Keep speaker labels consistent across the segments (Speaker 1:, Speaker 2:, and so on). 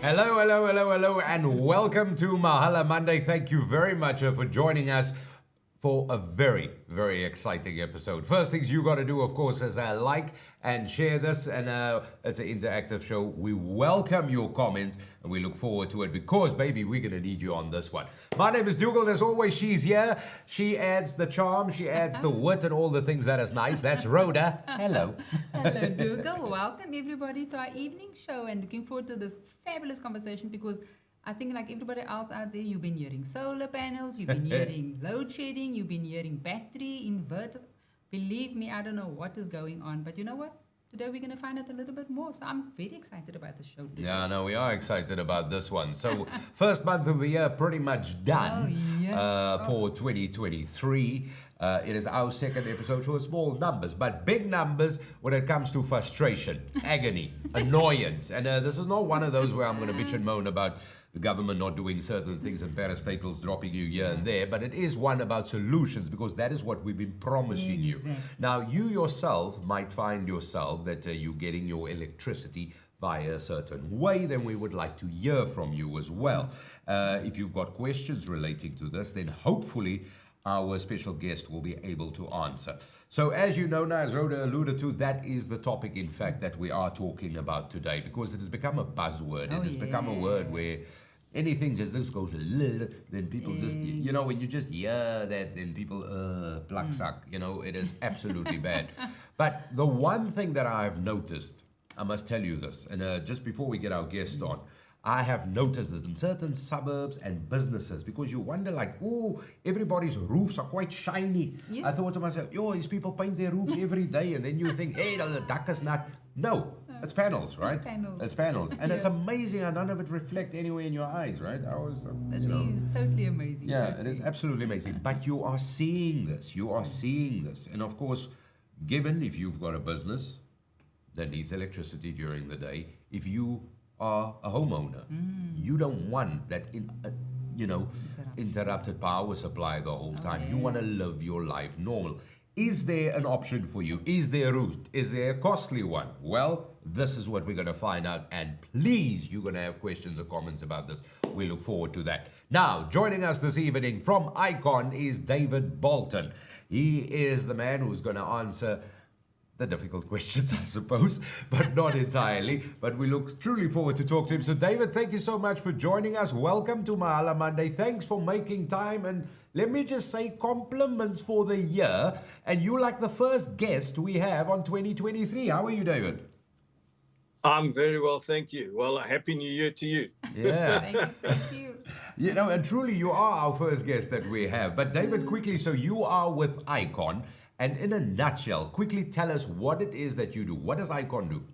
Speaker 1: Hello, hello, hello, hello, and welcome to Mahala Monday. Thank you very much for joining us for a very, very exciting episode. First things you got to do, of course, is like and share this, and it's an interactive show. We welcome your comments, and we look forward to it because, baby, we're going to need you on this one. My name is Dougal, and as always, she's here. She adds the charm, she adds the wit, and all the things that is nice. That's Rhoda. Hello.
Speaker 2: Hello, Dougal. Welcome, everybody, to our evening show, and looking forward to this fabulous conversation because I think like everybody else out there, you've been hearing solar panels, you've been hearing load shedding, you've been hearing battery, inverters. Believe me, I don't know what is going on, but you know what? Today we're going to find out a little bit more. So I'm very excited about the show today.
Speaker 1: Yeah, no, we are excited about this one. So first month of the year pretty much done for 2023. It is our second episode, so small numbers, but big numbers when it comes to frustration, agony, annoyance. And this is not one of those where I'm going to bitch and moan about the government not doing certain things and parastatals dropping you here and there, but it is one about solutions because that is what we've been promising you. Now, you yourself might find yourself that you're getting your electricity via a certain way, then we would like to hear from you as well. If you've got questions relating to this, then hopefully our special guest will be able to answer. So as you know now, as Rhoda alluded to, that is the topic, in fact, that we are talking about today because it has become a buzzword. It has become a word where anything just this goes a little, then people just, you know, when you just hear that, then people, pluck suck, you know, it is absolutely bad. But the one thing that I've noticed, I must tell you this, and just before we get our guest on, I have noticed this in certain suburbs and businesses because you wonder like, oh, everybody's roofs are quite shiny. I thought to myself, yo, these people paint their roofs every day. And then you think, hey, the duck is not. No, it's panels, right? It's panels. And it's amazing how none of it reflect anywhere in your eyes, right? I was,
Speaker 2: It is totally amazing.
Speaker 1: Yeah, it is absolutely amazing. But you are seeing this. You are seeing this. And of course, given if you've got a business that needs electricity during the day, if you are a homeowner, you don't want that interrupted power supply the whole time. You want to live your life normal. Is there an option for you? Is there a route? Is there a costly one? Well, this is what we're going to find out, and please, you're going to have questions or comments about this. We look forward to that. Now, joining us this evening from IKON is David Bolton. He is the man who's going to answer the difficult questions, I suppose, but not entirely. But we look truly forward to talk to him. So, David, thank you so much for joining us. Welcome to Mahala Monday. Thanks for making time. And let me just say compliments for the year. And you're like the first guest we have on 2023. How are you, David?
Speaker 3: I'm very well, thank you. Well, Happy New Year to you.
Speaker 1: Yeah.
Speaker 2: Thank you.
Speaker 1: You know, and truly you are our first guest that we have. But David, quickly, so you are with IKON. And in a nutshell, quickly tell us what it is that you do. What does IKON do?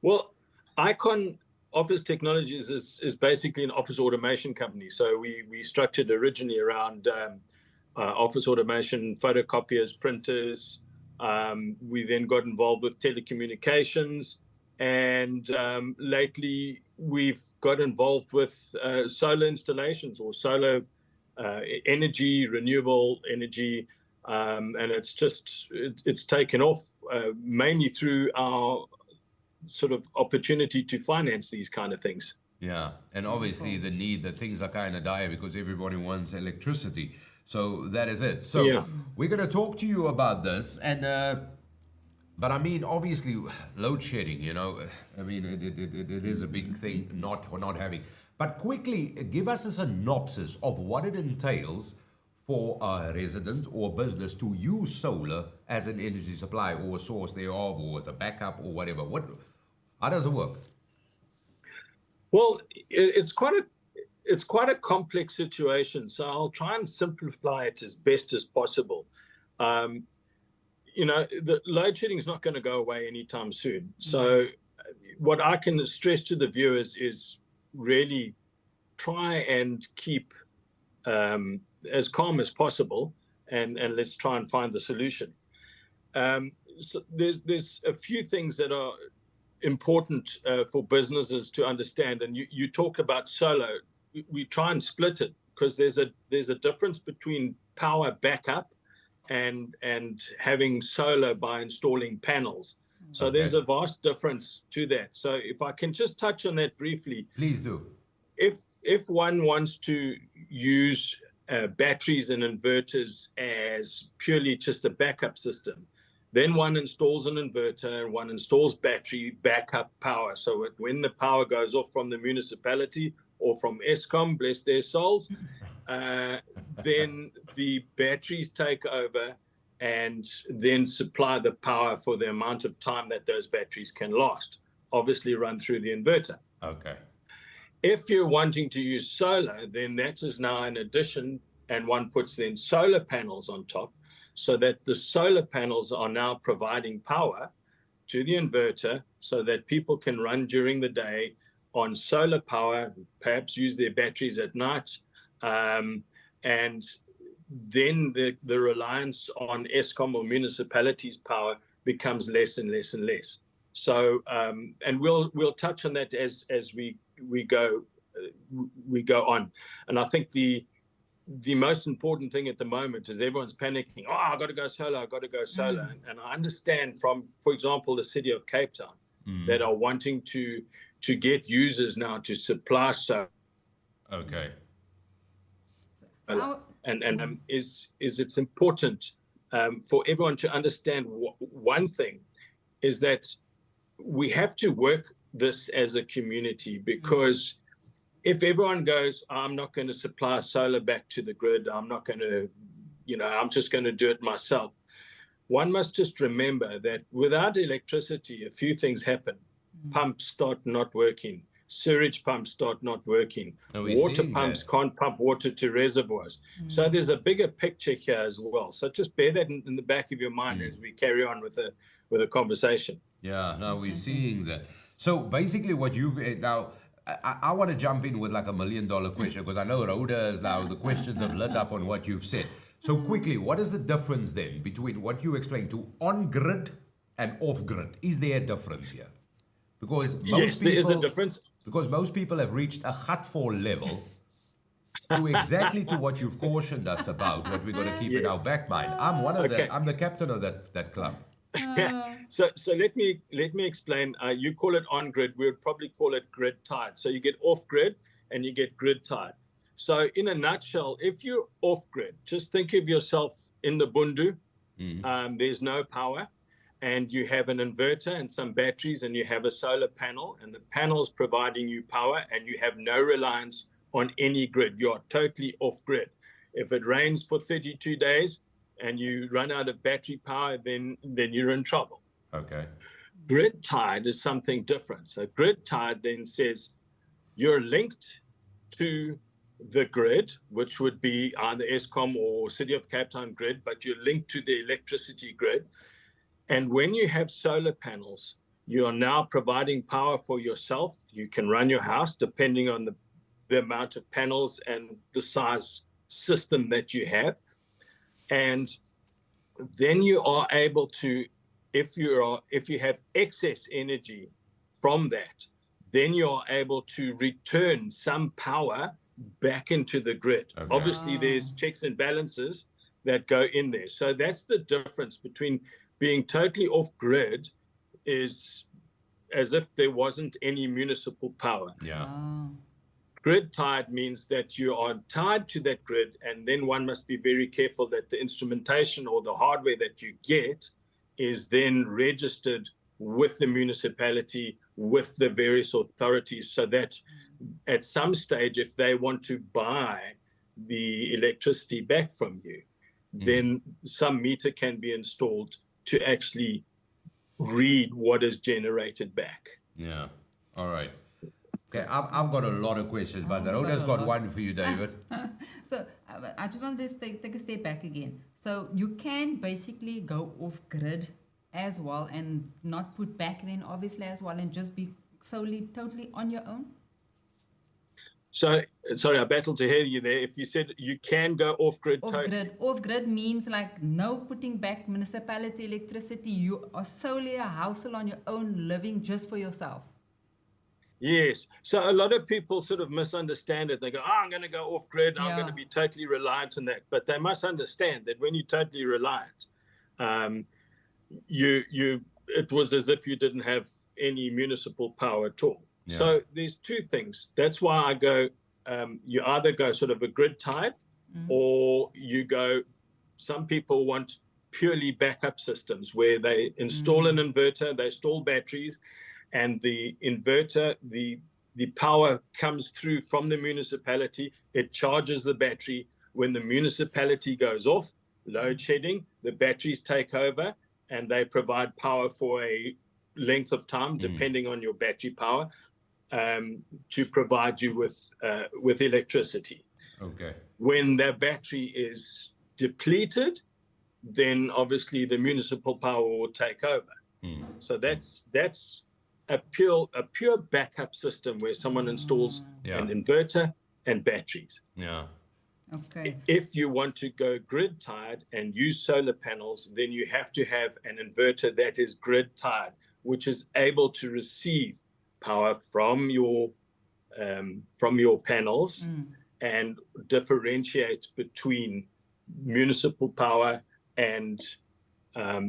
Speaker 3: Well, IKON Office Technologies is basically an office automation company. So we structured originally around office automation, photocopiers, printers. We then got involved with telecommunications. And lately, we've got involved with solar installations or solar energy, renewable energy. And it's taken off mainly through our sort of opportunity to finance these kind of things.
Speaker 1: Yeah, and obviously the need that things are kind of dire because everybody wants electricity. So that is it. So we're going to talk to you about this. And but I mean, obviously, load shedding, you know, I mean, it is a big thing not having. But quickly, give us a synopsis of what it entails for a residence or business to use solar as an energy supply or a source thereof or as a backup or whatever. How does it work?
Speaker 3: Well, it's quite a complex situation. So I'll try and simplify it as best as possible. You know, the load shedding is not going to go away anytime soon. So what I can stress to the viewers is really try and keep as calm as possible, and let's try and find the solution. So there's a few things that are important for businesses to understand, and you talk about solar. We try and split it because there's a difference between power backup and having solar by installing panels. So there's a vast difference to that. So if I can just touch on that briefly.
Speaker 1: Please do.
Speaker 3: If one wants to use batteries and inverters as purely just a backup system, then one installs an inverter and one installs battery backup power. So when the power goes off from the municipality or from ESCOM, bless their souls, then the batteries take over and then supply the power for the amount of time that those batteries can last, obviously run through the inverter.
Speaker 1: Okay.
Speaker 3: If you're wanting to use solar, then that is now an addition, and one puts then solar panels on top, so that the solar panels are now providing power to the inverter so that people can run during the day on solar power, perhaps use their batteries at night, and then the reliance on ESCOM or municipalities' power becomes less and less and less. So, and we'll touch on that as we go on. And I think the most important thing at the moment is everyone's panicking. Oh, I got to go solar. I got to go solar. And I understand from, for example, the city of Cape Town that are wanting to get users now to supply solar.
Speaker 1: Okay.
Speaker 3: And it's important for everyone to understand one thing is that we have to work this as a community, because if everyone goes, I'm not going to supply solar back to the grid, I'm not going to, I'm just going to do it myself. One must just remember that without electricity, a few things happen. Pumps start not working. Sewage pumps start not working. Water pumps can't pump water to reservoirs. So there's a bigger picture here as well. So just bear that in the back of your mind as we carry on with the conversation.
Speaker 1: Yeah, no, we're seeing that. So basically what you've now, I want to jump in with like $1 million question, because I know Rhoda is now, the questions have lit up on what you've said. So quickly, what is the difference then between what you explained to on-grid and off-grid? Is there a difference here? Because
Speaker 3: there is a difference.
Speaker 1: Because most people have reached a Gatfall level to exactly to what you've cautioned us about, what we're going to keep in our back mind. I'm one of them. I'm the captain of that club.
Speaker 3: So let me explain. You call it on grid. We would probably call it grid tied. So you get off grid and you get grid tied. So in a nutshell, if you're off grid, just think of yourself in the bundu. There's no power, and you have an inverter and some batteries, and you have a solar panel, and the panel's providing you power, and you have no reliance on any grid. You are totally off grid. If it rains for 32 days and you run out of battery power, then you're in trouble.
Speaker 1: Okay.
Speaker 3: Grid tied is something different. So grid tied then says you're linked to the grid, which would be either ESCOM or City of Cape Town grid, but you're linked to the electricity grid. And when you have solar panels, you are now providing power for yourself. You can run your house depending on the amount of panels and the size system that you have. And then you are able to, if you have excess energy from that, then you are able to return some power back into the grid. Okay. Obviously, there's checks and balances that go in there. So that's the difference between being totally off grid is as if there wasn't any municipal power.
Speaker 1: Yeah.
Speaker 3: Grid tied means that you are tied to that grid, and then one must be very careful that the instrumentation or the hardware that you get is then registered with the municipality, with the various authorities, so that at some stage, if they want to buy the electricity back from you, then some meter can be installed to actually read what is generated back.
Speaker 1: Yeah. All right. Okay, I've got a lot of questions, but Rhoda's got one for you, David.
Speaker 2: So I just want to just take a step back again. So you can basically go off grid as well and not put back then obviously as well, and just be solely totally on your own?
Speaker 3: So, sorry, I battled to hear you there. If you said you can go off-grid
Speaker 2: totally. Off-grid means like no putting back municipality electricity. You are solely a household on your own, living just for yourself.
Speaker 3: Yes. So a lot of people sort of misunderstand it. They go, I'm going to go off-grid. I'm going to be totally reliant on that. But they must understand that when you're totally reliant, it was as if you didn't have any municipal power at all.
Speaker 1: Yeah.
Speaker 3: So there's two things. That's why I go, you either go sort of a grid tied, or you go, some people want purely backup systems where they install an inverter, they install batteries, and the inverter, the power comes through from the municipality, it charges the battery. When the municipality goes off, load shedding, the batteries take over, and they provide power for a length of time, depending on your battery power, to provide you with electricity.
Speaker 1: Okay.
Speaker 3: When the battery is depleted, then obviously the municipal power will take over. So that's a pure backup system where someone installs an inverter and batteries.
Speaker 1: Yeah.
Speaker 2: Okay.
Speaker 3: If you want to go grid tied and use solar panels, then you have to have an inverter that is grid tied, which is able to receive power from your panels and differentiate between municipal power and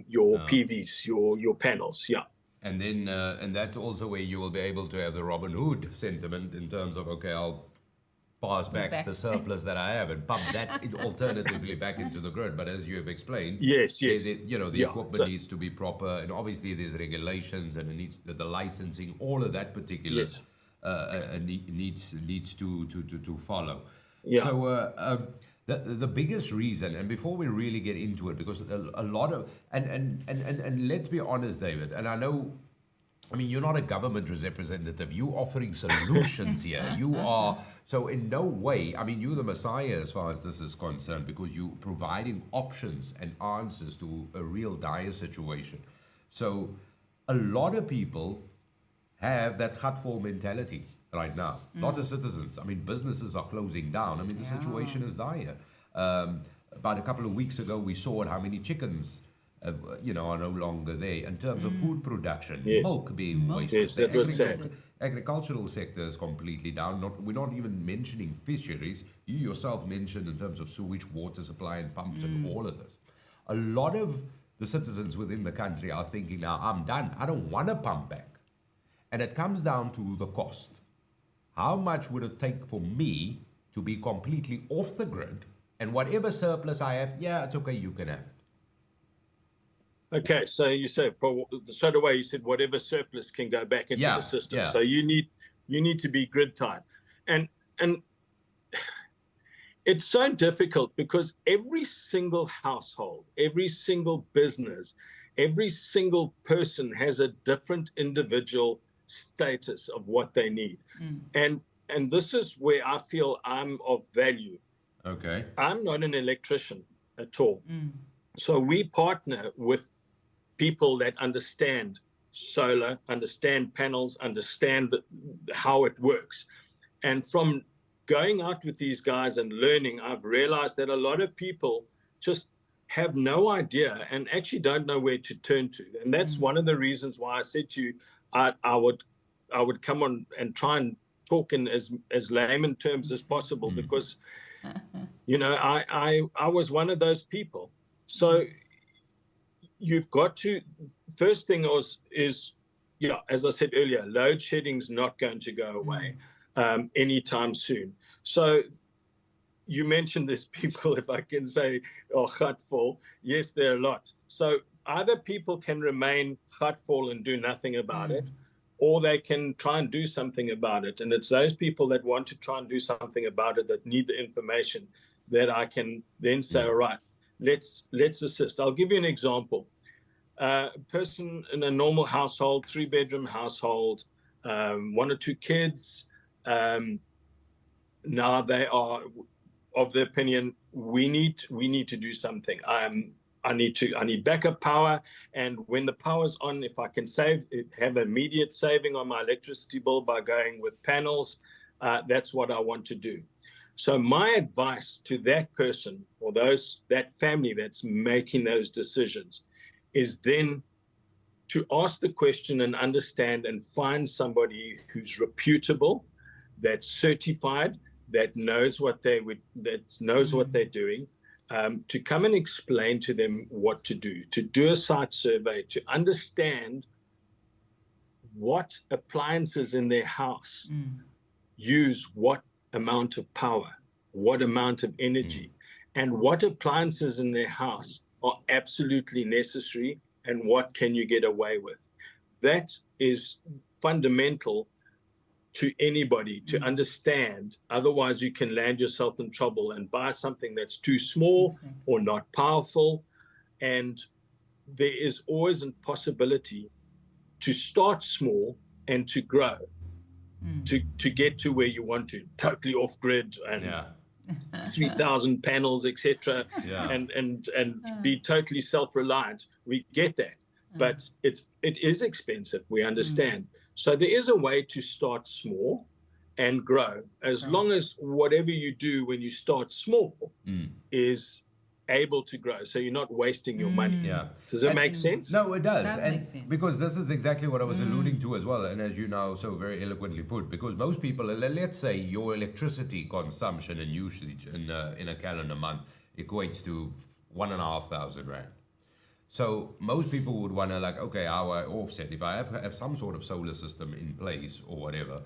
Speaker 3: your PVs, your panels. Yeah.
Speaker 1: And then, and that's also where you will be able to have the Robin Hood sentiment in terms of, okay, I'll pass back the surplus that I have and pump that alternatively back into the grid. But as you have explained,
Speaker 3: yes,
Speaker 1: the equipment needs to be proper, and obviously there's regulations and it needs the licensing, all of that particulars needs to follow. Yeah. So the biggest reason, and before we really get into it, because a lot of and let's be honest, David, and I know, I mean, you're not a government representative. You're offering solutions here. You are, so in no way, I mean, you're the messiah as far as this is concerned, because you're providing options and answers to a real dire situation. So a lot of people have that gatfall mentality right now, not the citizens. I mean, businesses are closing down. I mean, the situation is dire. About a couple of weeks ago, we saw how many chickens are no longer there in terms of food production, milk being wasted.
Speaker 3: Yes, that was sad.
Speaker 1: Agricultural sector is completely down. We're not even mentioning fisheries. You yourself mentioned in terms of sewage, water supply, and pumps, and all of this. A lot of the citizens within the country are thinking, now I'm done. I don't want to pump back. And it comes down to the cost. How much would it take for me to be completely off the grid, and whatever surplus I have, it's okay, you can have it.
Speaker 3: Okay, so you said straight away you said whatever surplus can go back into the system. So you need to be grid tied, and it's so difficult because every single household, every single business, every single person has a different individual status of what they need, and this is where I feel I'm of value.
Speaker 1: Okay,
Speaker 3: I'm not an electrician at all, so we partner with people that understand solar, understand panels, understand how it works. And from going out with these guys and learning, I've realized that a lot of people just have no idea and actually don't know where to turn to. And that's one of the reasons why I said to you, I would come on and try and talk in as layman terms as possible, because I was one of those people. So you've got to, first thing is, as I said earlier, load shedding's not going to go away anytime soon. So you mentioned there's people, if I can say, gatfall. Yes, there are a lot. So either people can remain gatfall and do nothing about it, or they can try and do something about it. And it's those people that want to try and do something about it that need the information that I can then say, all right, let's assist. I'll give you an example. A person in a normal household, 3-bedroom household, 1 or 2 kids, now they are of the opinion we need to do something. I need backup power, and when the power's on, if I can have immediate saving on my electricity bill by going with panels, that's what I want to do. So my advice to that person or that family that's making those decisions is then to ask the question and understand and find somebody who's reputable, that's certified, that knows what they're doing, to come and explain to them what to do a site survey, to understand what appliances in their house use what amount of power, what amount of energy, and what appliances in their house are absolutely necessary and what can you get away with. That is fundamental to anybody to understand. Otherwise, you can land yourself in trouble and buy something that's too small or not powerful. And there is always a possibility to start small and to grow, to get to where you want to, totally off grid and 3,000 panels, etc., and be totally self-reliant. We get that, but it is expensive. We understand. So there is a way to start small and grow, as long as whatever you do when you start small is able to grow, so you're not wasting your money. Does it make sense?
Speaker 1: No, it does.
Speaker 2: Make sense.
Speaker 1: Because this is exactly what I was alluding to as well, and as you now so very eloquently put, because most people, let's say your electricity consumption and usage in a calendar month equates to 1,500 rand. So most people would want to, like, okay, our offset, if I have some sort of solar system in place or whatever,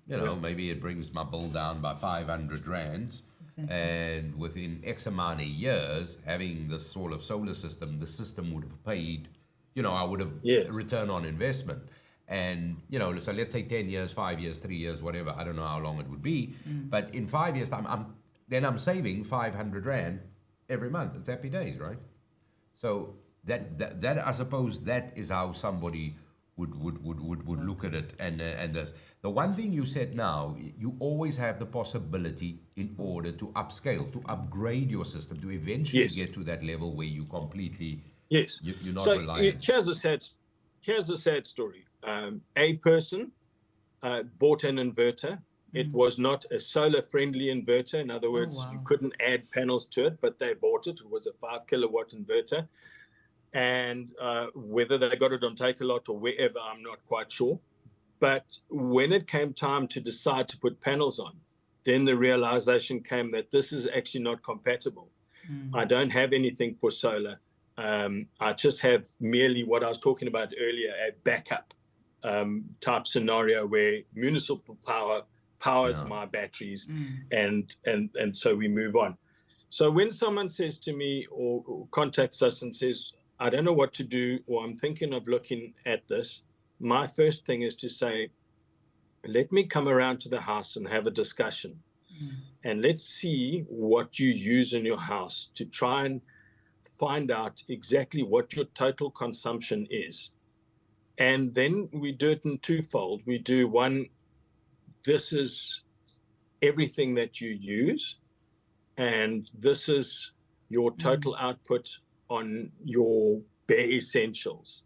Speaker 1: you know, maybe it brings my bill down by 500 rands. And within X amount of years, having this sort of solar system, the system would have paid, you know, I would have return on investment. And, you know, so let's say 10 years, 5 years, 3 years, whatever, I don't know how long it would be. But in 5 years' time, I'm saving 500 rand every month. It's happy days, right? So that I suppose that is how somebody would look at it. And the one thing you said now, you always have the possibility in order to upscale, to upgrade your system, to eventually get to that level where you completely you're not reliant.
Speaker 3: Here's a sad story. A person bought an inverter. It was not a solar friendly inverter. In other words, you couldn't add panels to it, but they bought it. It was a 5 kilowatt inverter. And whether they got it on Takealot or wherever, I'm not quite sure. But when it came time to decide to put panels on, then the realization came that this is actually not compatible. I don't have anything for solar. I just have merely what I was talking about earlier, a backup type scenario where municipal power powers my batteries, and so we move on. So when someone says to me or contacts us and says, I don't know what to do, or I'm thinking of looking at this, my first thing is to say, let me come around to the house and have a discussion. And let's see what you use in your house to try and find out exactly what your total consumption is. And then we do it in twofold. We do one, this is everything that you use, and this is your total output on your bare essentials.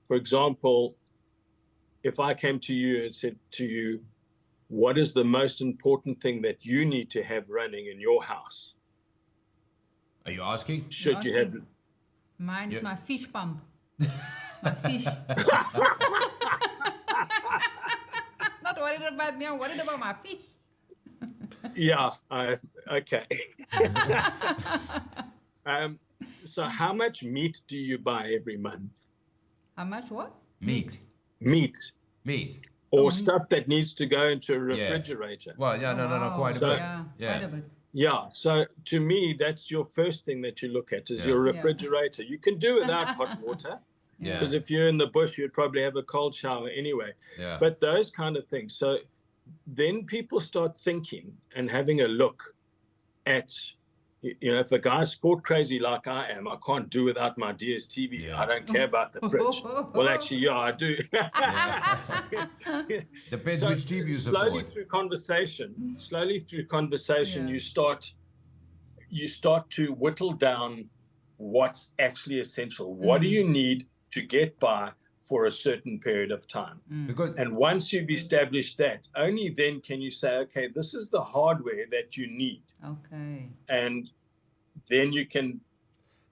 Speaker 3: For example, if I came to you and said to you, what is the most important thing that you need to have running in your house?
Speaker 1: Are you asking?
Speaker 3: Should you have?
Speaker 2: Mine is my fish pump. My fish. Not worried about me, I'm worried about my fish.
Speaker 3: Yeah, okay. So how much meat do you buy every month?
Speaker 2: How much what?
Speaker 1: Meat.
Speaker 3: Or stuff that needs to go into a refrigerator.
Speaker 1: Well, no, quite a bit.
Speaker 2: Quite a bit.
Speaker 3: Yeah, so to me, that's your first thing that you look at is your refrigerator. You can do without hot water, because if you're in the bush, you'd probably have a cold shower anyway. But those kind of things. So then people start thinking and having a look at, you know, if a guy's sport crazy like I am, I can't do without my DSTV. I don't care about the fridge. Well, actually, I do.
Speaker 1: Depends which TV you support.
Speaker 3: Slowly through conversation, you start to whittle down what's actually essential. What do you need to get by for a certain period of time? And once you've established that, only then can you say, okay, this is the hardware that you need.
Speaker 2: Okay.
Speaker 3: And then you can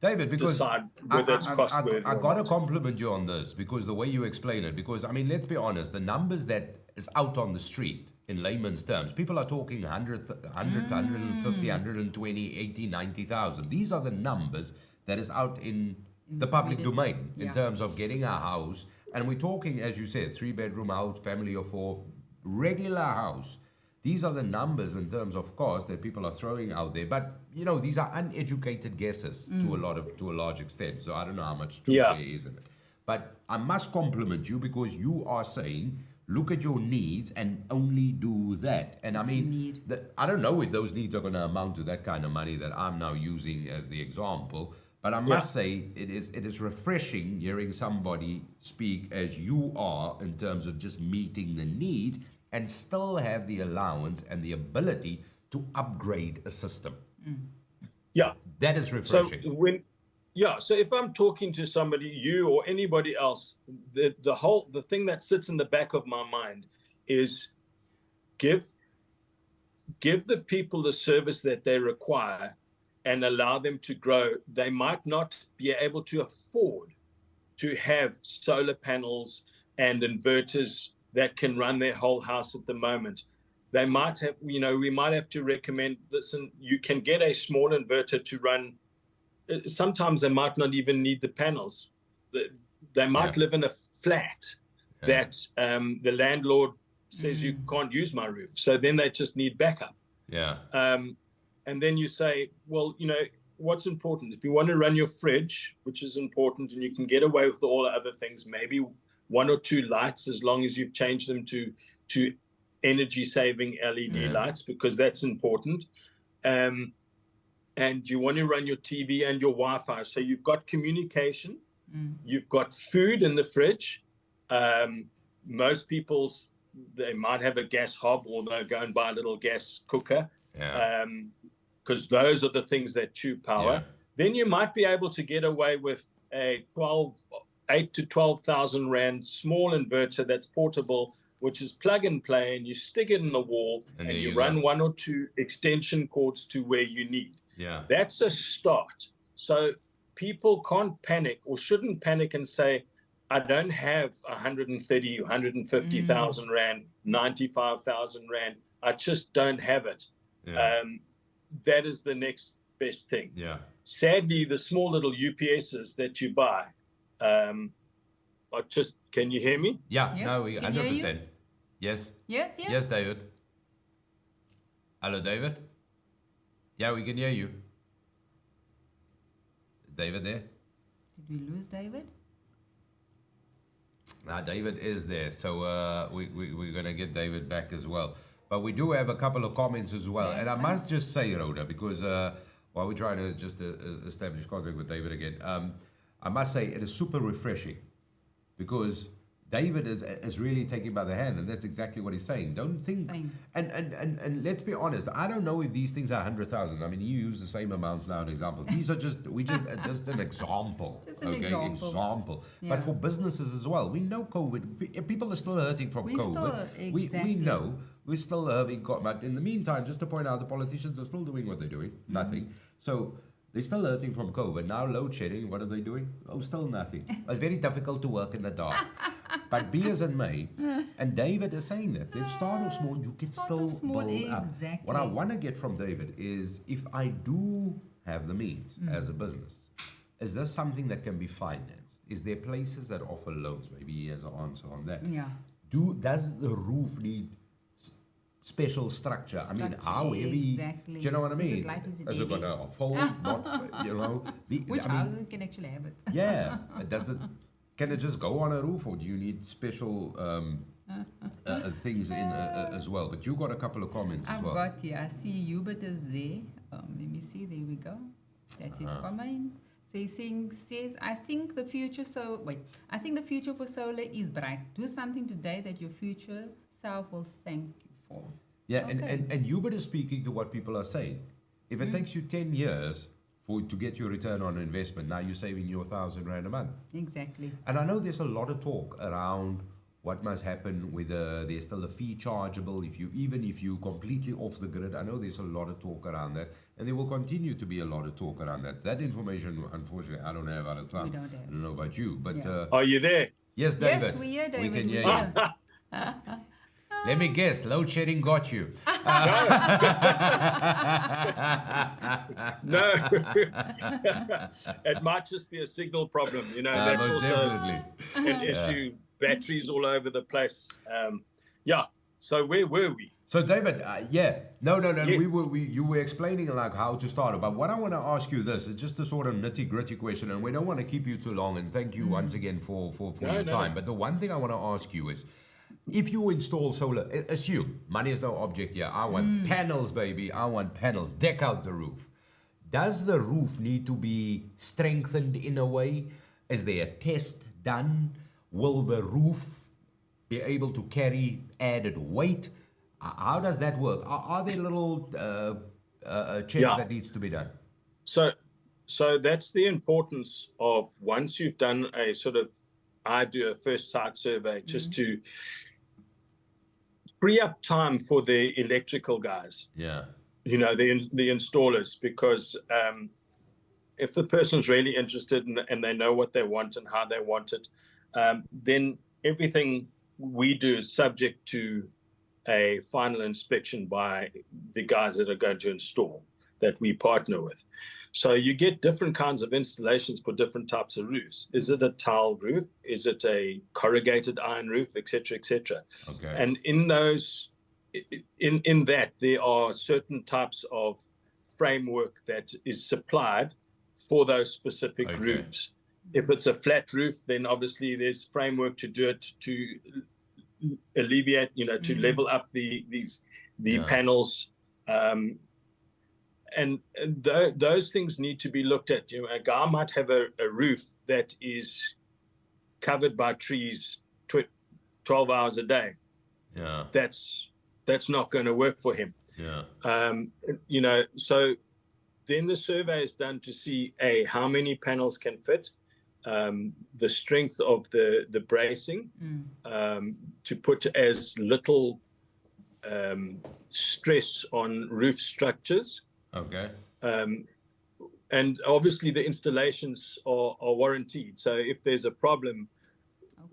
Speaker 1: David, because
Speaker 3: decide whether it's cost worthy.
Speaker 1: I got to compliment you on this, because the way you explain it, because I mean, let's be honest, the numbers that is out on the street in layman's terms, people are talking 100, 150, 120, 80, 90,000. These are the numbers that is out in the public domain in terms of getting a house. And we're talking, as you said, 3-bedroom house, family of 4, regular house. These are the numbers in terms of cost that people are throwing out there. But, you know, these are uneducated guesses to a large extent. So I don't know how much truth there is in it. But I must compliment you, because you are saying, look at your needs and only do that. And I mean, I don't know if those needs are going to amount to that kind of money that I'm now using as the example. But I must say, it is refreshing hearing somebody speak as you are in terms of just meeting the needs and still have the allowance and the ability to upgrade a system.
Speaker 3: Yeah.
Speaker 1: That is refreshing.
Speaker 3: So if I'm talking to somebody, you or anybody else, the thing that sits in the back of my mind is give the people the service that they require and allow them to grow. They might not be able to afford to have solar panels and inverters that can run their whole house at the moment. They might have, we might have to recommend, listen, you can get a small inverter to run. Sometimes they might not even need the panels. They might live in a flat that the landlord says you can't use my roof. So then they just need backup. And then you say, well, what's important? If you want to run your fridge, which is important, and you can get away with all the other things, maybe 1 or 2 lights, as long as you've changed them to energy-saving LED lights, because that's important. And you want to run your TV and your Wi-Fi. So you've got communication, you've got food in the fridge. Most people, they might have a gas hob, or they'll go and buy a little gas cooker. Because those are the things that chew power. Then you might be able to get away with a 8 to 12,000 rand small inverter that's portable, which is plug and play, and you stick it in the wall, and you run 1 or 2 extension cords to where you need. That's a start. So people can't panic, or shouldn't panic and say, I don't have 130, 150,000 rand, 95,000 rand. I just don't have it. That is the next best thing. Sadly, the small little UPSs that you buy are just, can you hear me?
Speaker 1: No, 100%. Yes, David. Hello, David. Yeah, we can hear you. David there?
Speaker 2: Did we lose David?
Speaker 1: Now, David is there, so we're going to get David back as well. But we do have a couple of comments as well. And I must just say, Rhoda, because while we're trying to just establish contact with David again, I must say it is super refreshing, because David is really taking by the hand, and that's exactly what he's saying. Don't think, and let's be honest, I don't know if these things are 100,000. I mean, you use the same amounts now in example. These are just an example.
Speaker 2: Just an example.
Speaker 1: But for businesses as well, we know COVID. People are still hurting from COVID. We know. We're still having, but in the meantime, just to point out, the politicians are still doing what they're doing, nothing. So they're still hurting from COVID. Now load shedding, what are they doing? Oh, still nothing. It's very difficult to work in the dark. But be as it may, and David is saying that, let's start off small, you can still build up. What I want to get from David is, if I do have the means as a business, is this something that can be financed? Is there places that offer loans? Maybe he has an answer on that. Does the roof need special structure? I mean, how heavy? Do you know what I mean?
Speaker 2: Is it light?
Speaker 1: Is it going to fold?
Speaker 2: Which houses can actually have it?
Speaker 1: Does it? Can it just go on a roof, or do you need special things in as well? But you got a couple of comments as well.
Speaker 2: I see Hubert is there. Let me see. There we go. That's his comment. So he says, I think the future for solar is bright. Do something today that your future self will thank you for.
Speaker 1: And Hubert is speaking to what people are saying. If it takes you 10 years to get your return on investment, now you're saving your 1,000 rand a month.
Speaker 2: Exactly.
Speaker 1: And I know there's a lot of talk around what must happen with there's still a fee chargeable even if you completely off the grid. I know there's a lot of talk around that, and there will continue to be a lot of talk around that. That information, unfortunately, I don't have out of thumb.
Speaker 2: We don't have.
Speaker 1: I don't know about you, but
Speaker 3: Are you there?
Speaker 1: yes, David.
Speaker 2: Yes, we're here, David.
Speaker 1: We can hear
Speaker 2: We're
Speaker 1: you. Let me guess, load shedding got you.
Speaker 3: No, it might just be a signal problem. You know, that's
Speaker 1: most
Speaker 3: also
Speaker 1: definitely.
Speaker 3: an issue. Batteries all over the place. Yeah. So where were we?
Speaker 1: So David, no.
Speaker 3: Yes.
Speaker 1: You were explaining like how to start it, but what I want to ask you this is just a sort of nitty-gritty question, and we don't want to keep you too long. And thank you once again for your time. But the one thing I want to ask you is, if you install solar, assume money is no object here. I want panels, baby. I want panels. Deck out the roof. Does the roof need to be strengthened in a way? Is there a test done? Will the roof be able to carry added weight? How does that work? Are there little checks that needs to be done?
Speaker 3: So that's the importance of, once you've done a sort of, I do a first site survey just to free up time for the electrical guys.
Speaker 1: Yeah.
Speaker 3: You know, the installers, because if the person's really interested and they know what they want and how they want it, then everything we do is subject to a final inspection by the guys that are going to install, that we partner with. So you get different kinds of installations for different types of roofs. Is it a tile roof? Is it a corrugated iron roof, et cetera, et cetera?
Speaker 1: Okay.
Speaker 3: And in those, in that, there are certain types of framework that is supplied for those specific roofs. If it's a flat roof, then obviously there's framework to do it to alleviate, you know, to level up the panels. And those things need to be looked at. You know, a guy might have a roof that is covered by trees 12 hours a day.
Speaker 1: Yeah.
Speaker 3: That's not going to work for him.
Speaker 1: Yeah.
Speaker 3: You know, so then the survey is done to see how many panels can fit, the strength of the bracing, to put as little stress on roof structures.
Speaker 1: Okay.
Speaker 3: And obviously the installations are warranted. So if there's a problem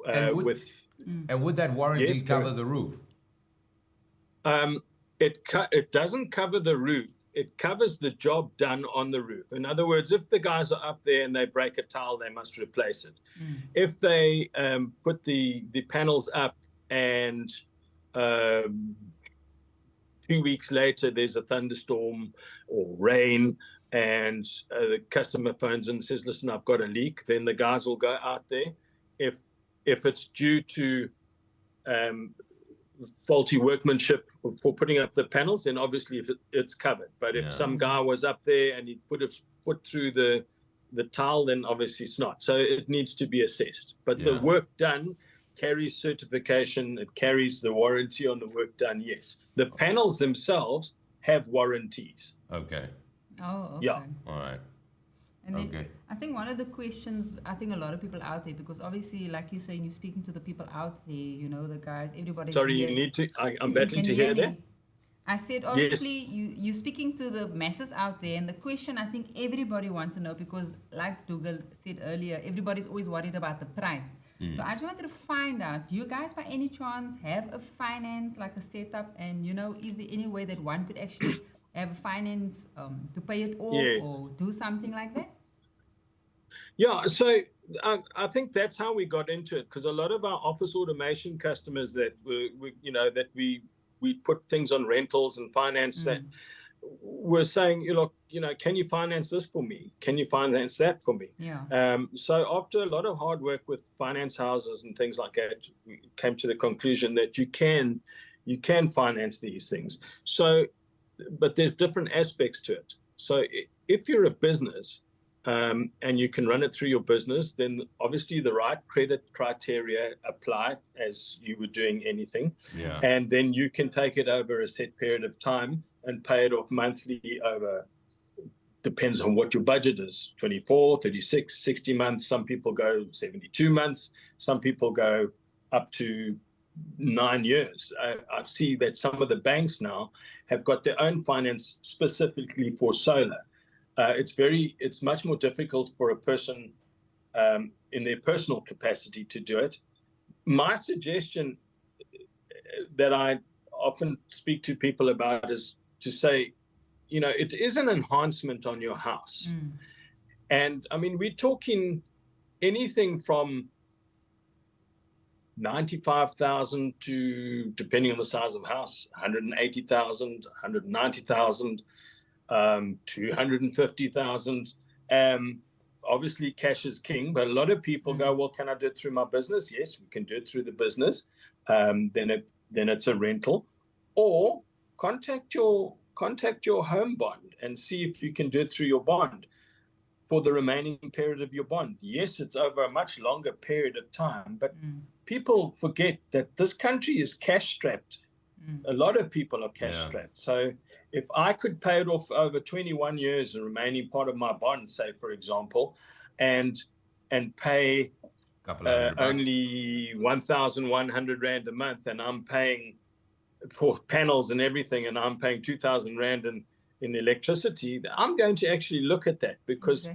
Speaker 1: would that warranty cover the roof?
Speaker 3: It doesn't cover the roof. It covers the job done on the roof. In other words, if the guys are up there and they break a tile, they must replace it. If they put the panels up and 2 weeks later there's a thunderstorm or rain and the customer phones and says, listen, I've got a leak, then the guys will go out there. If it's due to faulty workmanship for putting up the panels, then obviously it's covered. But if some guy was up there and he put a foot through the tile, then obviously it's not. So it needs to be assessed. But the work done carries certification. It carries the warranty on the work done, yes. The panels themselves have warranties.
Speaker 1: Okay.
Speaker 2: Oh, okay.
Speaker 3: Yeah.
Speaker 1: All right.
Speaker 2: And then I think one of the questions, I think a lot of people out there, because obviously, like you say, you're speaking to the people out there, you know, the guys, everybody.
Speaker 3: Sorry, you need to, I'm battling to hear that.
Speaker 2: I said, obviously, you're speaking to the masses out there, and the question I think everybody wants to know, because like Dougal said earlier, everybody's always worried about the price. So I just wanted to find out, do you guys by any chance have a finance, like a setup, and, you know, is there any way that one could actually have a finance to pay it off or do something like that?
Speaker 3: Yeah, so I think that's how we got into it, because a lot of our office automation customers that we put things on rentals and finance that were saying, can you finance this for me? Can you finance that for me?
Speaker 2: Yeah.
Speaker 3: So after a lot of hard work with finance houses and things like that, we came to the conclusion that you can finance these things. So, but there's different aspects to it. So if you're a business and you can run it through your business, then obviously the right credit criteria apply as you were doing anything.
Speaker 1: Yeah.
Speaker 3: And then you can take it over a set period of time and pay it off monthly over, depends on what your budget is, 24, 36, 60 months. Some people go 72 months. Some people go up to 9 years. I see that some of the banks now have got their own finance specifically for solar. It's much more difficult for a person in their personal capacity to do it. My suggestion that I often speak to people about is to say, it is an enhancement on your house. And I mean, we're talking anything from 95,000 to, depending on the size of the house, 180,000, 190,000, 250,000. Obviously, cash is king, but a lot of people go, well, can I do it through my business? Yes, we can do it through the business. Then it's a rental, or contact your home bond and see if you can do it through your bond for the remaining period of your bond. Yes, it's over a much longer period of time, but people forget that this country is cash strapped. A lot of people are cash strapped. So if I could pay it off over 21 years, the remaining part of my bond, say, for example, and pay only 1,100 Rand a month, and I'm paying for panels and everything, and I'm paying 2,000 Rand in electricity, I'm going to actually look at that, because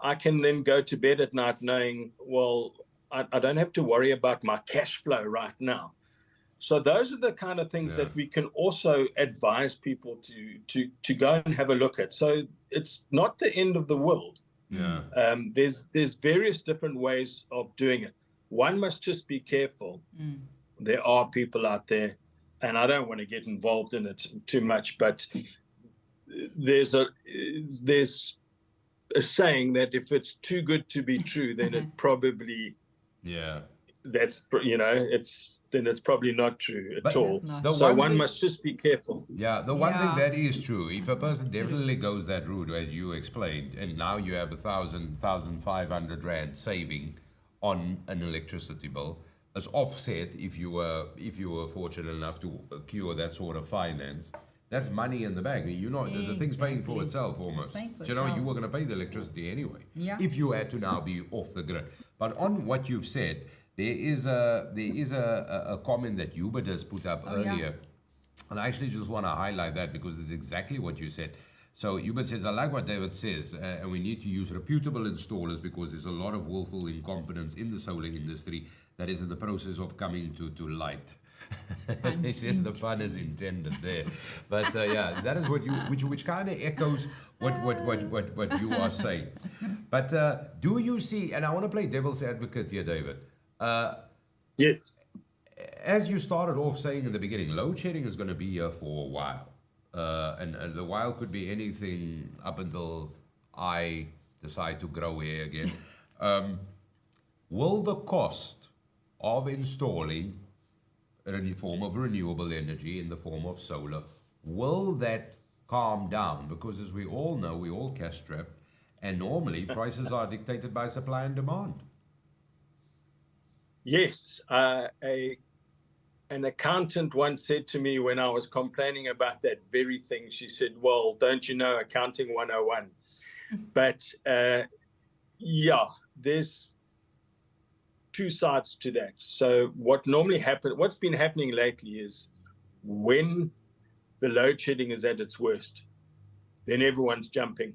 Speaker 3: I can then go to bed at night knowing, well, I don't have to worry about my cash flow right now. So those are the kind of things that we can also advise people to go and have a look at. So it's not the end of the world. There's various different ways of doing it. One must just be careful. There are people out there, and I don't want to get involved in it too much, but there's a saying that if it's too good to be true, then it probably it's probably not true at all. So one must just be careful.
Speaker 1: The one thing that is true, if a person definitely goes that route, as you explained, and now you have 1,500 Rand saving on an electricity bill, as offset if you were fortunate enough to accrue that sort of finance. That's money in the bank. The thing's paying for itself almost. You were going to pay the electricity anyway. If you had to now be off the grid. But on what you've said, there is a comment that Hubert has put up earlier, and I actually just want to highlight that because it's exactly what you said. So Hubert says, I like what David says, and we need to use reputable installers because there's a lot of willful incompetence in the solar industry that is in the process of coming to light. He says the pun is intended there, but that is what which kind of echoes what you are saying. But do you see? And I want to play devil's advocate here, David.
Speaker 3: Yes.
Speaker 1: As you started off saying in the beginning, load shedding is going to be here for a while, and the while could be anything up until I decide to grow hair again. Will the cost of installing a form of renewable energy in the form of solar, will that calm down? Because as we all know, we're all cash strapped, and normally prices are dictated by supply and demand.
Speaker 3: Yes. An accountant once said to me when I was complaining about that very thing, she said, well, don't you know accounting 101? But there's two sides to that. So what's been happening lately is when the load shedding is at its worst, then everyone's jumping.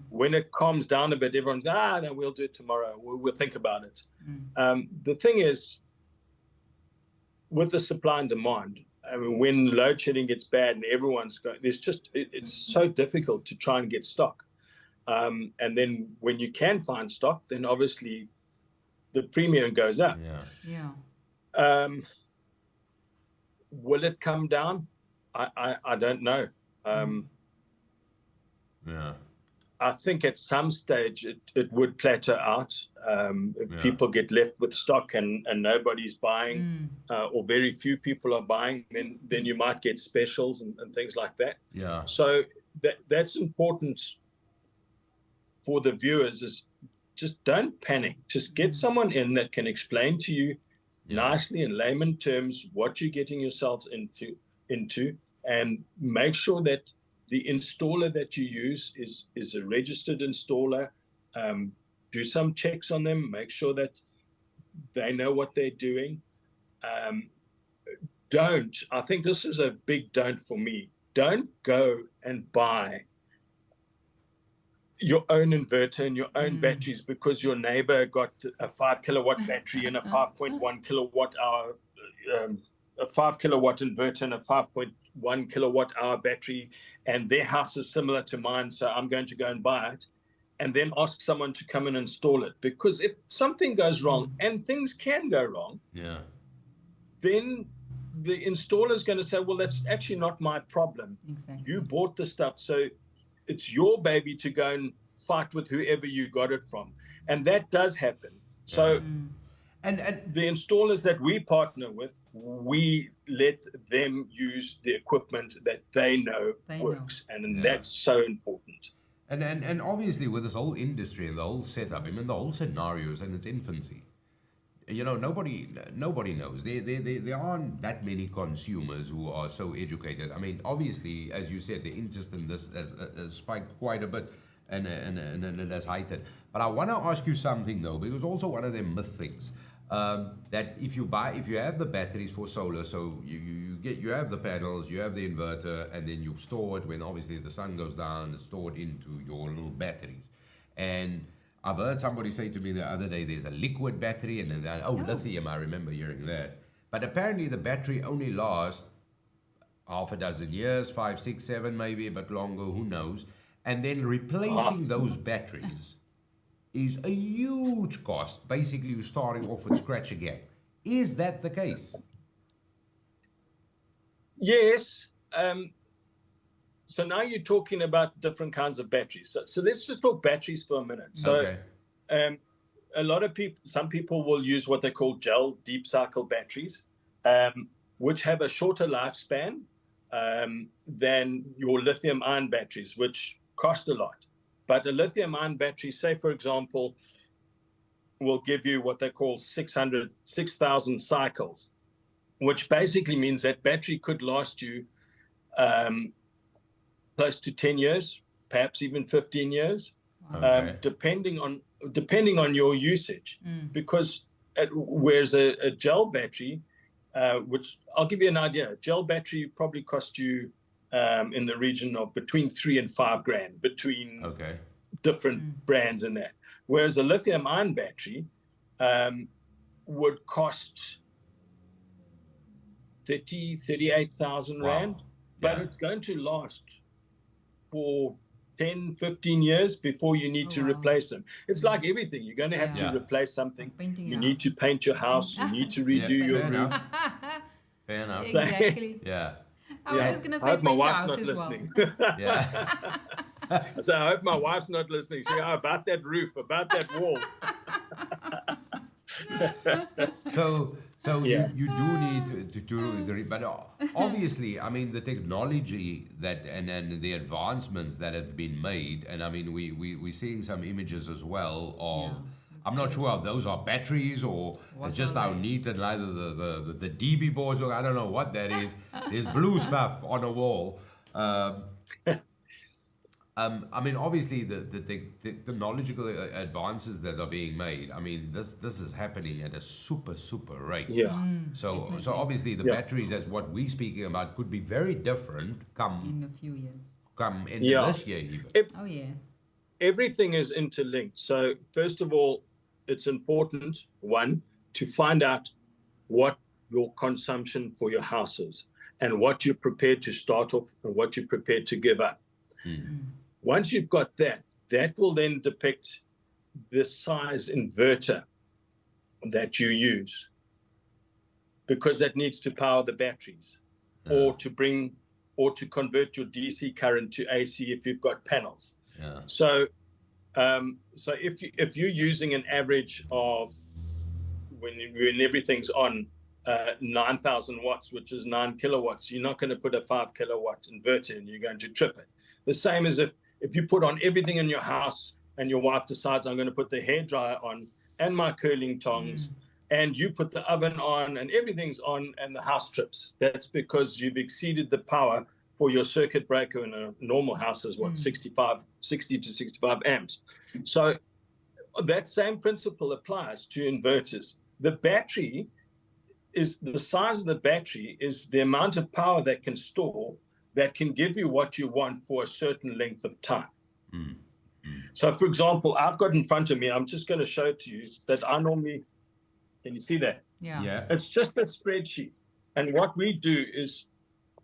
Speaker 3: When it calms down a bit, everyone's, no, we'll do it tomorrow. We'll think about it. The thing is, with the supply and demand, I mean, when load shedding gets bad and everyone's going, it's so difficult to try and get stock. And then when you can find stock, then obviously the premium goes up. Will it come down? I don't know. I think at some stage it would plateau out. If people get left with stock and nobody's buying, or very few people are buying, then you might get specials and things like that. So that's important for the viewers, is just don't panic. Just get someone in that can explain to you nicely in layman terms what you're getting yourselves into, and make sure that the installer that you use is a registered installer. Do some checks on them, make sure that they know what they're doing. um, I think this is a big don't for me. Don't go and buy your own inverter and your own batteries because your neighbor got a 5 kilowatt battery and a 5.1 kilowatt hour, a 5 kilowatt inverter and a 5.1 kilowatt hour battery, and their house is similar to mine, so I'm going to go and buy it, and then ask someone to come and install it. Because if something goes wrong, and things can go wrong, then the installer is going to say, well, that's actually not my problem.
Speaker 2: Exactly.
Speaker 3: You bought the stuff, so it's your baby to go and fight with whoever you got it from. And that does happen. So and the installers that we partner with, we let them use the equipment that they know works. And that's so important.
Speaker 1: And obviously with this whole industry and the whole setup, I mean, the whole scenario is in its infancy. You know, nobody knows. There aren't that many consumers who are so educated. I mean, obviously, as you said, the interest in this has spiked quite a bit, and it has heightened. But I want to ask you something though, because also one of the myth things that if you have the batteries for solar, so you have the panels, you have the inverter, and then you store it when obviously the sun goes down. It's stored into your little batteries, and I've heard somebody say to me the other day, there's a liquid battery and then, lithium, I remember hearing that. But apparently the battery only lasts half a dozen years, 5, 6, 7, maybe a bit longer, who knows. And then replacing those batteries is a huge cost. Basically, you're starting off with scratch again. Is that the case?
Speaker 3: Yes. So now you're talking about different kinds of batteries. So let's just talk batteries for a minute. So a lot of people, some people will use what they call gel deep cycle batteries, which have a shorter lifespan than your lithium ion batteries, which cost a lot. But a lithium ion battery, say for example, will give you what they call 6,000 cycles, which basically means that battery could last you close to 10 years, perhaps even 15 years, depending on your usage. Because whereas a gel battery, which I'll give you an idea, a gel battery probably cost you in the region of between 3 and 5 grand between different brands in that. Whereas a lithium ion battery would cost 38,000 rand, but it's going to last for 10, 15 years before you need to replace them. It's like everything. You're going to have to replace something. You need to paint your house. You need to redo your roof.
Speaker 1: Fair enough.
Speaker 2: Exactly. I was going to say paint your house as
Speaker 3: listening. So I hope my wife's not listening. She about that roof, about that wall.
Speaker 1: So you do need to do the, but obviously, I mean, the technology that and the advancements that have been made, and I mean, we're seeing some images as well of, I'm not sure if those are batteries or it's just how neat and either the DB boards, or I don't know what that is. There's blue stuff on a wall. I mean, obviously, the technological advances that are being made. I mean, this is happening at a super rate. So obviously, the batteries, as what we're speaking about, could be very different come
Speaker 2: in a few years.
Speaker 1: Come in this year even.
Speaker 3: Everything is interlinked. So first of all, it's important, one, to find out what your consumption for your house is and what you're prepared to start off and what you're prepared to give up. Once you've got that, that will then depict the size inverter that you use, because that needs to power the batteries or to convert your DC current to AC if you've got panels. So if you're using an average of when everything's on 9,000 watts, which is 9 kilowatts, you're not going to put a 5 kilowatt inverter in. You're going to trip it. The same as if you put on everything in your house and your wife decides, I'm going to put the hairdryer on and my curling tongs, and you put the oven on and everything's on and the house trips. That's because you've exceeded the power for your circuit breaker in a normal house is 60 to 65 amps. So that same principle applies to inverters. The battery is the size of the battery is the amount of power that can store that can give you what you want for a certain length of time. So, for example, I've got in front of me, I'm just going to show it to you that I normally, can you see that?
Speaker 2: Yeah.
Speaker 3: It's just a spreadsheet. And what we do is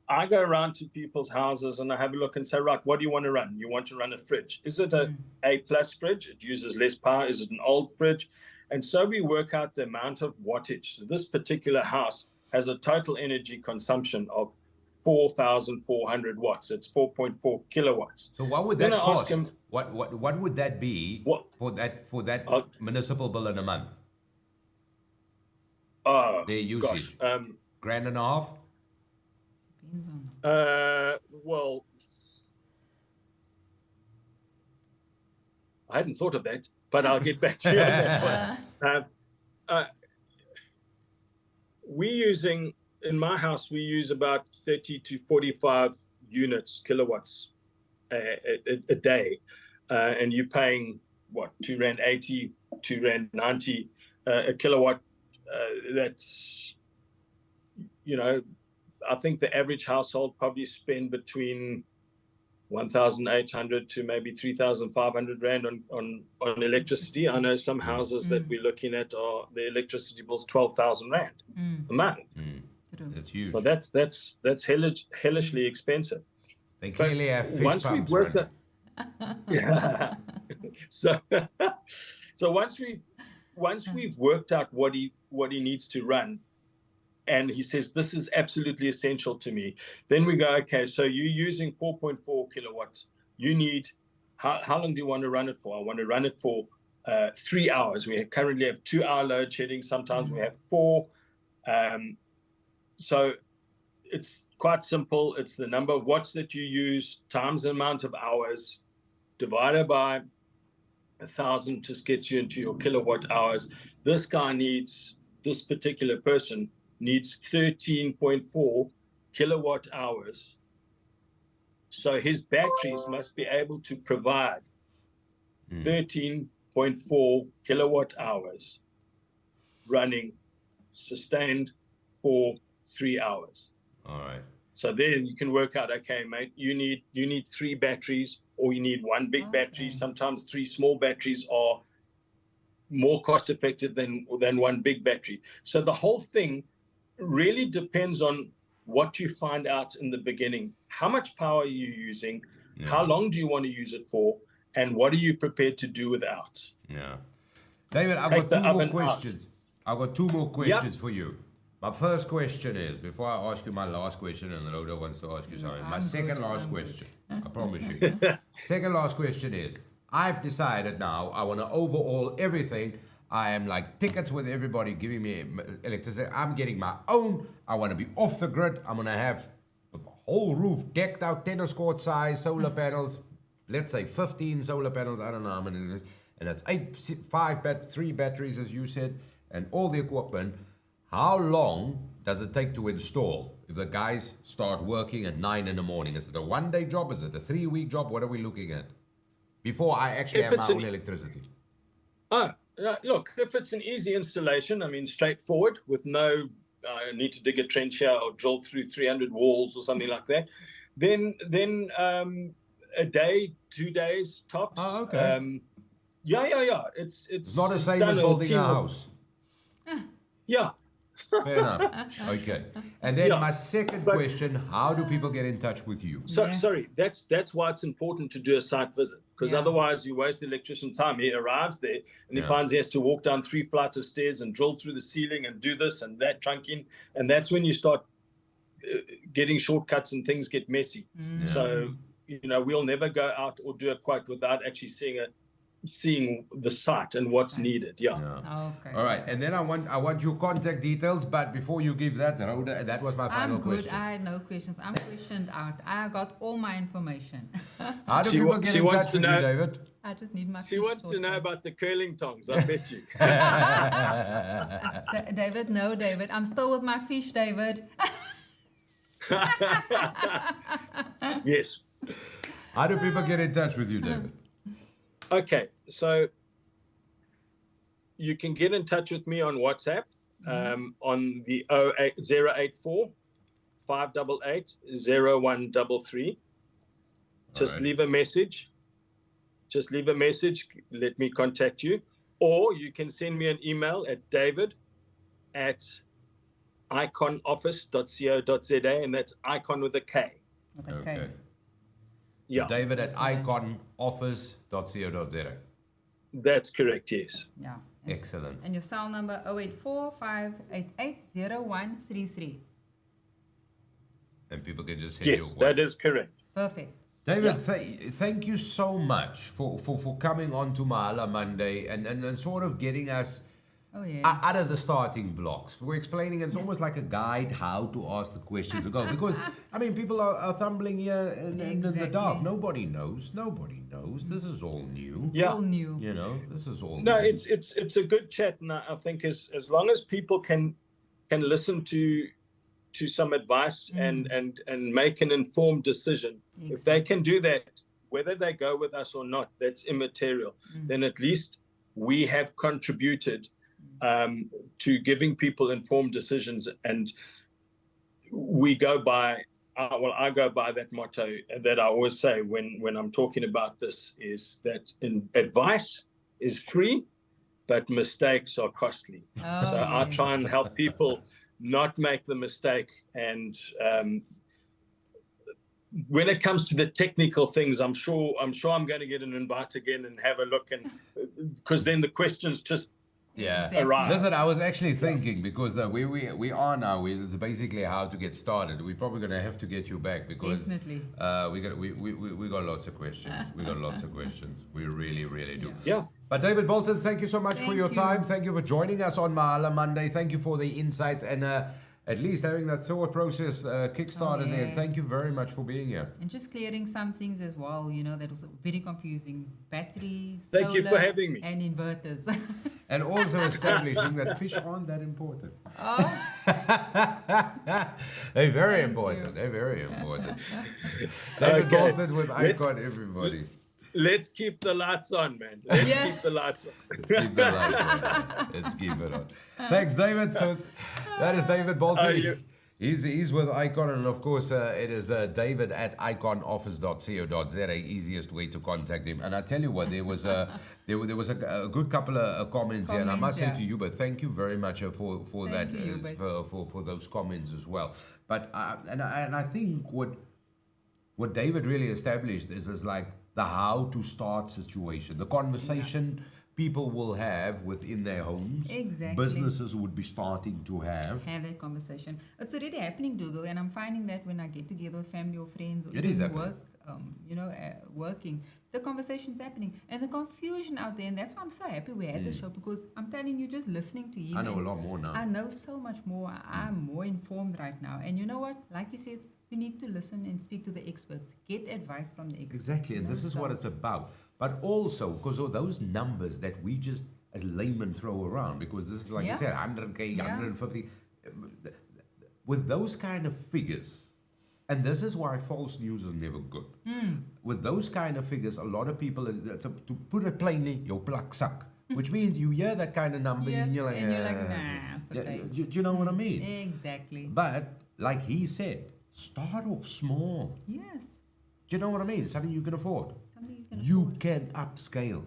Speaker 3: I go around to people's houses and I have a look and say, right, what do you want to run? You want to run a fridge. Is it a A+ fridge? It uses less power. Is it an old fridge? And so we work out the amount of wattage. So this particular house has a total energy consumption of 4,400 watts. It's 4.4 kilowatts.
Speaker 1: So what would that cost? What would that be for that municipal bill in a month? Their usage.
Speaker 3: Gosh,
Speaker 1: $1,500?
Speaker 3: well, I hadn't thought of that, but I'll get back to you on that one. In my house, we use about 30 to 45 kilowatts a day. And you're paying, what, R2.80, R2.90 a kilowatt. That's, I think the average household probably spend between 1,800 to maybe 3,500 Rand on electricity. I know some houses that we're looking at the electricity bill's 12,000 Rand a month.
Speaker 1: That's huge.
Speaker 3: So that's hellishly expensive.
Speaker 1: They clearly have fish pumps.
Speaker 3: Yeah. So once we've worked out what he needs to run, and he says, this is absolutely essential to me. Then we go, okay, so you're using 4.4 kilowatts. You need, how long do you want to run it for? I want to run it for 3 hours. We currently have 2-hour load shedding. Sometimes we have 4. So it's quite simple. It's the number of watts that you use times the amount of hours divided by 1,000 just gets you into your kilowatt hours. This particular person needs 13.4 kilowatt hours. So his batteries must be able to provide 13.4 kilowatt hours running sustained for 3 hours.
Speaker 1: All right.
Speaker 3: So then you can work out, okay, mate, you need 3 batteries, or you need 1 big battery. Sometimes 3 small batteries are more cost effective than 1 big battery. So the whole thing really depends on what you find out in the beginning. How much power are you using? Yeah. How long do you want to use it for? And what are you prepared to do without?
Speaker 1: Yeah. David, I've got 2 more questions. I've got 2 more questions for you. My first question is, before I ask you my last question, and Rhoda wants to ask you something, my second last question, I promise you. Second last question is, I've decided now I want to overhaul everything. I am like tickets with everybody giving me electricity. I'm getting my own. I want to be off the grid. I'm going to have the whole roof decked out, tennis court size, solar panels. Let's say 15 solar panels. I don't know how many it is. And that's 3 batteries, as you said, and all the equipment. How long does it take to install if the guys start working at 9 in the morning? Is it a 1-day job? Is it a 3-week job? What are we looking at? Before I actually have my own electricity.
Speaker 3: Look, if it's an easy installation, I mean, straightforward, with no need to dig a trench here or drill through 300 walls or something like that, then a day, 2 days tops.
Speaker 1: Oh, okay.
Speaker 3: Yeah.
Speaker 1: It's not the same as building a house.
Speaker 3: Yeah.
Speaker 1: Fair enough. Okay. And then my second question, how do people get in touch with you?
Speaker 3: Sorry, that's why it's important to do a site visit, because otherwise you waste the electrician time. He arrives there and he finds he has to walk down 3 flights of stairs and drill through the ceiling and do this and that trunking. And that's when you start getting shortcuts and things get messy. So, we'll never go out or do a quote without actually seeing the site and what's needed.
Speaker 2: Okay.
Speaker 1: All right, and then I want your contact details, but before you give that, Rhoda, that was my final question.
Speaker 2: I had no questions. I'm questioned out. I got all my information.
Speaker 1: How do people get in touch with you, David?
Speaker 2: I just need my
Speaker 3: She wants to know about the curling tongs, I bet you.
Speaker 2: David, no, David. I'm still with my fish, David.
Speaker 3: Yes.
Speaker 1: How do people get in touch with you, David?
Speaker 3: Okay, so you can get in touch with me on WhatsApp. on the 084 588 0133. Just leave a message. Just leave a message. Let me contact you. Or you can send me an email at david@ikonoffice.co.za, and that's icon with a K.
Speaker 1: Okay.
Speaker 3: Yeah.
Speaker 1: David at ikonoffice.co.za.
Speaker 3: That's correct, yes.
Speaker 2: Yeah.
Speaker 1: Excellent.
Speaker 2: And your cell number 084 588 0133.
Speaker 1: And people can just send
Speaker 3: Yes,
Speaker 1: you
Speaker 3: that is correct.
Speaker 2: Perfect.
Speaker 1: David, thank you so much for coming on to Mahala Monday and sort of getting us out of the starting blocks. We're explaining it's almost like a guide how to ask the questions to go. Because, I mean, people are thumbling here in the dark. Nobody knows. This is all new.
Speaker 2: It's all new.
Speaker 1: You know, this is all
Speaker 3: No,
Speaker 1: new.
Speaker 3: it's a good chat, and I think as long as people can listen to some advice and make an informed decision.
Speaker 2: Exactly.
Speaker 3: If they can do that, whether they go with us or not, that's immaterial. Then at least we have contributed to giving people informed decisions. And we go by, I go by that motto that I always say when I'm talking about this, is that advice is free, but mistakes are costly. I try and help people not make the mistake. And when it comes to the technical things, I'm sure I'm going to get an invite again and have a look, and because then the questions just arise.
Speaker 1: Listen, I was actually thinking, because we are now, it's basically how to get started. We're probably going to have to get you back, because we got lots of questions. We got lots of questions. We really do.
Speaker 3: Yeah.
Speaker 1: But David Bolton, thank you so much for your time. Thank you for joining us on Mahala Monday. Thank you for the insights and at least having that thought process kickstarted there. Thank you very much for being here.
Speaker 2: And just clearing some things as well, that was very confusing. Battery,
Speaker 3: Thank
Speaker 2: solar,
Speaker 3: you for having me.
Speaker 2: and inverters.
Speaker 1: And also establishing that fish aren't that important.
Speaker 2: Oh.
Speaker 1: They're very important. They're very important. David Bolton with IKON, everybody.
Speaker 3: Let's keep the lights on, man. Let's keep the lights on.
Speaker 1: Let's keep the lights on. Let's keep it on. Thanks, David. So that is David Bolton. He's with IKON, and of course it is David at ikonoffice.co.za, easiest way to contact him. And I tell you what, there was a good couple of comments here, and I must say to you, but thank you very much for that, for those comments as well. But and I think what David really established is like the how to start situation, the conversation people will have within their homes.
Speaker 2: Exactly.
Speaker 1: Businesses would be starting to have
Speaker 2: that conversation. It's already happening, Dougal, and I'm finding that when I get together with family or friends or work, working, the conversation's happening. And the confusion out there, and that's why I'm so happy we had the show, because I'm telling you, just listening to him,
Speaker 1: I know a lot more now.
Speaker 2: I know so much more. I'm more informed right now. And you know what? Like he says, you need to listen and speak to the experts. Get advice from the experts.
Speaker 1: Exactly, and this is what it's about. But also, because of those numbers that we just, as laymen, throw around, because this is, like you said, 100K, 150, with those kind of figures, and this is why false news is never good. With those kind of figures, a lot of people, to put it plainly, your plak suck. Which means you hear that kind of number and you're like,
Speaker 2: nah, it's okay.
Speaker 1: Do you know what I mean?
Speaker 2: Exactly.
Speaker 1: But, like he said, start off small.
Speaker 2: Yes.
Speaker 1: Do you know what I mean? Something you can afford.
Speaker 2: You
Speaker 1: can upscale.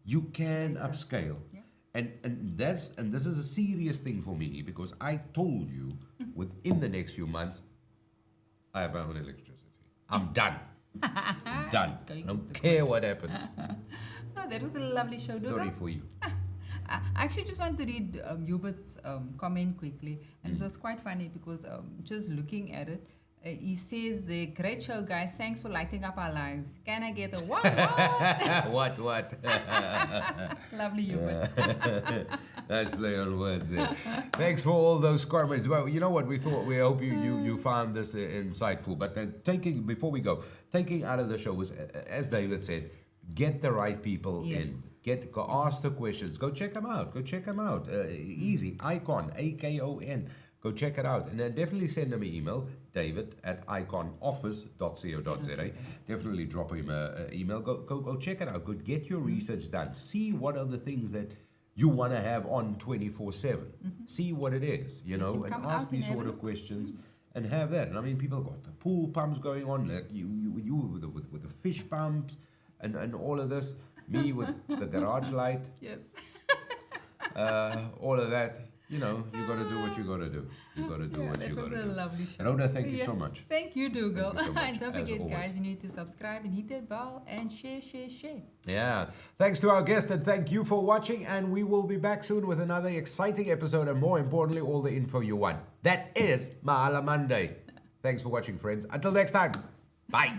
Speaker 1: You can upscale.
Speaker 2: Yeah.
Speaker 1: And this is a serious thing for me, because I told you within the next few months I have my own electricity. I'm done. I'm done. I don't care what happens.
Speaker 2: Oh, that was a lovely show.
Speaker 1: Sorry for you.
Speaker 2: I actually just want to read Hubert's comment quickly, and it was quite funny because just looking at it, he says, "The great show, guys. Thanks for lighting up our lives. Can I get a what?"
Speaker 1: What?
Speaker 2: Lovely, Hubert.
Speaker 1: Nice play on words there. Thanks for all those comments. Well, you know what? We hope you found this insightful. But before we go, taking out of the show was, as David said, get the right people in. Go ask the questions. Go check them out. Easy. IKON, AKON. Go check it out. And then definitely send him an email, David at ikonoffice.co.za. Definitely drop him an email. Go check it out. Go get your research done. See what are the things that you want to have on 24/7. See what it is, you know, and
Speaker 2: come
Speaker 1: ask
Speaker 2: out
Speaker 1: these
Speaker 2: and
Speaker 1: sort
Speaker 2: have
Speaker 1: of
Speaker 2: a look.
Speaker 1: questions and have that. And I mean, people got the pool pumps going on, like you with the fish pumps and all of this. Me with the garage light,
Speaker 2: Yes.
Speaker 1: all of that. You know, you got to do what you got to do. You got to do what you got to
Speaker 2: That was a
Speaker 1: do.
Speaker 2: lovely show.
Speaker 1: Rhoda, thank you so
Speaker 2: Yes,
Speaker 1: much.
Speaker 2: Thank you, Dougal.
Speaker 1: Thank you so much,
Speaker 2: And don't
Speaker 1: as
Speaker 2: forget,
Speaker 1: always.
Speaker 2: guys, you need to subscribe and hit that bell and share.
Speaker 1: Yeah. Thanks to our guest and thank you for watching. And we will be back soon with another exciting episode and more importantly, all the info you want. That is Mahala Monday. Thanks for watching, friends. Until next time. Bye.